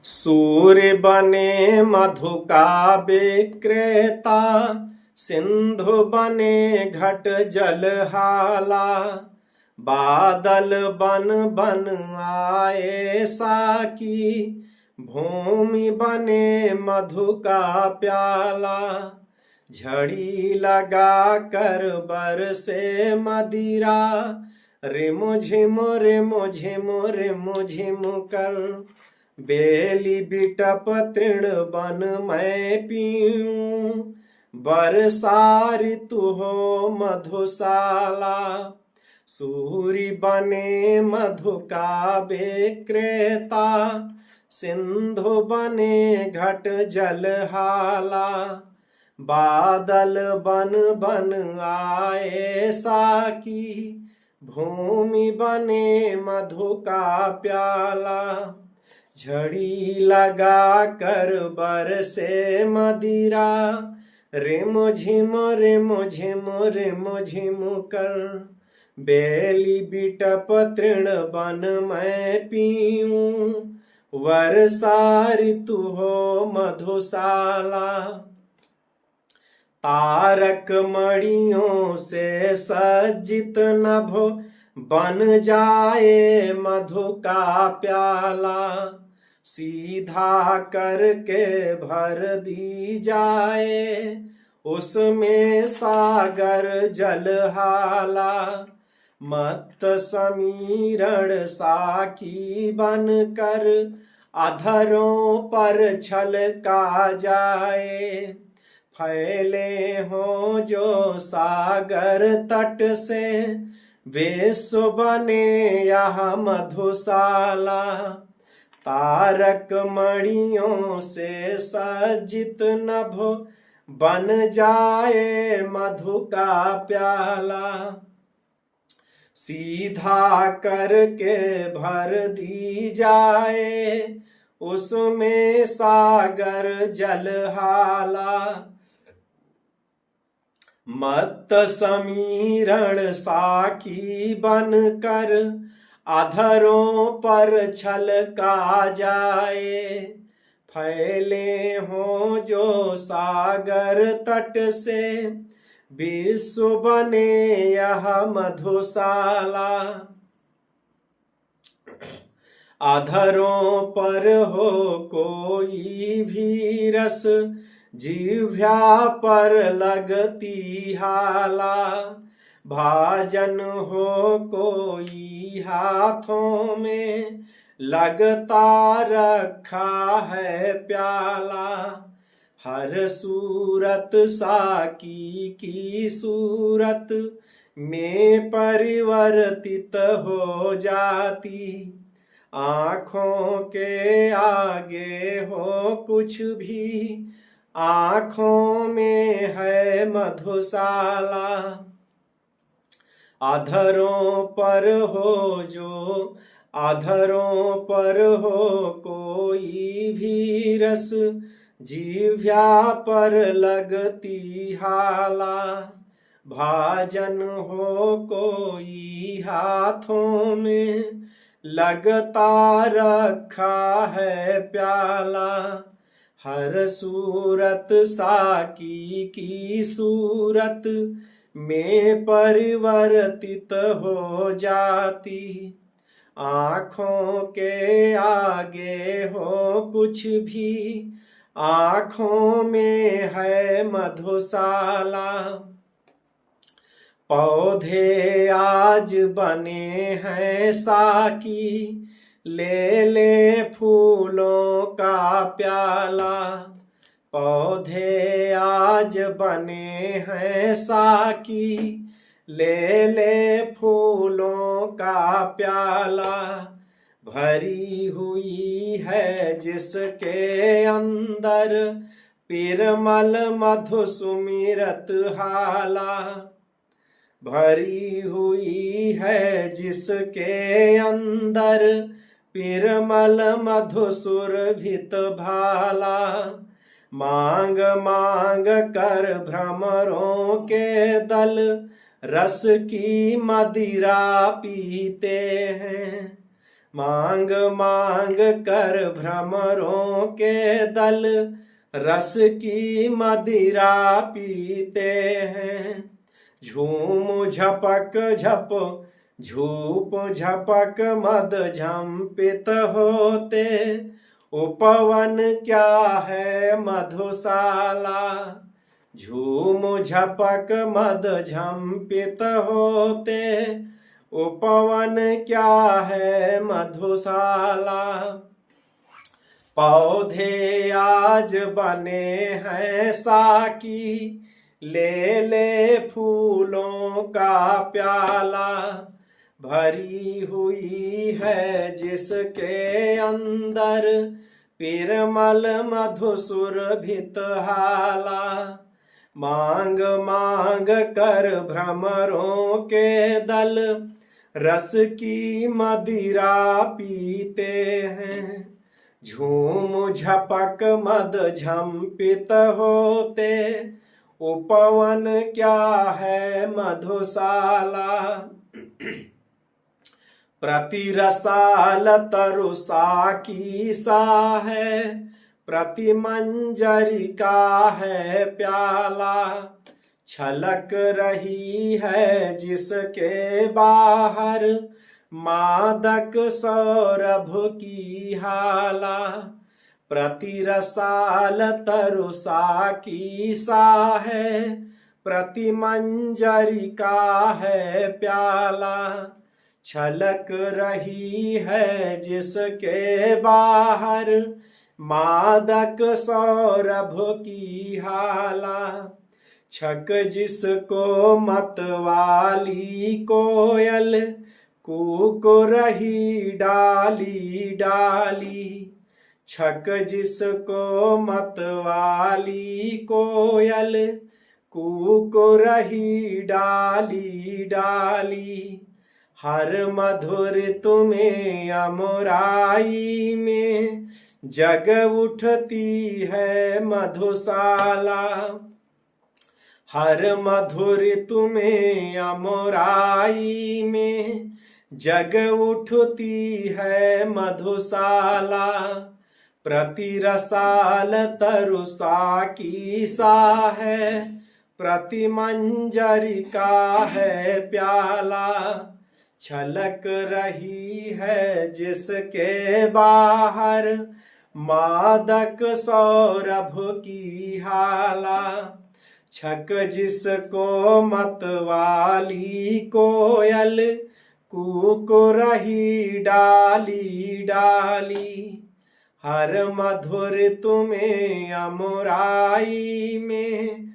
सूर्य बने मधु का विक्रेता, सिंधु बने घट जल हाला। बादल बन बन आए साकी, भूमि बने मधु का प्याला। झड़ी लगा कर बरसे मदिरा, रिमु झिमु रिमु झिमु रिमु झिमु कर। बेली बिटप तृण बन मैं पीऊं, बरसा ऋतु हो मधुशाला। सूर्य बने मधु का विक्रेता, सिंधु बने घट जल हाला। बादल बन बन आए साकी, भूमि बने मधु का प्याला। झड़ी लगा कर बरसे मदिरा, रिमु झिमु रिमु झिमु रिमु झिमु कर। बेली बिटप तृण बन मैं पीऊं, वर्षा ऋतु हो मधुशाला। तारक मणियों से सज्जित नभो, बन जाए मधु का प्याला। सीधा करके भर दी जाए, उसमें सागर जल हाला। मत समीरण साकी बन कर, अधरों पर छलका जाए। फैले हो जो सागर तट से, विश्व बने यह मधुशाला। तारक मणियों से सज्जित नभो, बन जाए मधु का प्याला। सीधा करके भर दी जाए, उसमें सागर जल हाला। मत समीरण साकी बन कर, अधरों पर छलका जाए। फैले हो जो सागर तट से, विश्व बने यह मधुशाला। अधरों पर हो कोई भी रस, जिह्वा पर लगती हाला। भाजन हो कोई हाथों में, लगता रखा है प्याला। हर सूरत साकी की सूरत में परिवर्तित हो जाती। आँखों के आगे हो कुछ भी, आँखों में है मधुशाला। अधरों पर हो जो, अधरों पर हो कोई भी रस, जिह्वा पर लगती हाला। भाजन हो कोई हाथों में, लगता रखा है प्याला। हर सूरत साकी की सूरत में परिवर्तित हो जाती। आँखों के आगे हो कुछ भी, आँखों में है मधुशाला। पौधे आज बने हैं साकी, ले ले फूलों का प्याला। पौधे आज बने हैं साकी, ले ले फूलों का प्याला। भरी हुई है जिसके अंदर, पिरमल मधु सुमिरत हाला। भरी हुई है जिसके अंदर, पिरमल मधु सुरभित भाला। मांग मांग कर भ्रमरों के दल, रस की मदिरा पीते हैं। मांग मांग कर भ्रमरों के दल रस की मदिरा पीते हैं। झूम झपक झप झूप झपक मद झंपित होते, उपवन क्या है मधुशाला। झूम झपक मद झंपित होते, उपवन क्या है मधुशाला। पौधे आज बने हैं साकी, ले ले फूलों का प्याला। भरी हुई है जिसके अंदर पिरमल मधुसुरभित हाला। मांग मांग कर भ्रमरों के दल रस की मदिरा पीते हैं। झूम झपक मद झंपित होते, उपवन क्या है मधुशाला। प्रति रसाल तरुषा की सा है, प्रति मंजरी का है प्याला। छलक रही है जिसके बाहर मादक सौरभ की हाला। प्रति रसाल तरुषा की सा है, प्रति मंजरी का है प्याला। छलक रही है जिसके बाहर मादक सौरभ की हाला। छक जिसको मतवाली कोयल कूक रही डाली डाली। छक जिसको मतवाली कोयल कूक रही डाली डाली। हर मधुर तुम्हें अमराई में जग उठती है मधुशाला। हर मधुर तुम्हें अमराई में जग उठती है मधुशाला। प्रति रसाल तरुषा की सा है, प्रति मंजरी का है प्याला। छलक रही है जिसके बाहर मादक सौरभ की हाला। छक जिसको मतवाली कोयल कूक रही डाली डाली। हर मधुर तुम्हें अमराई में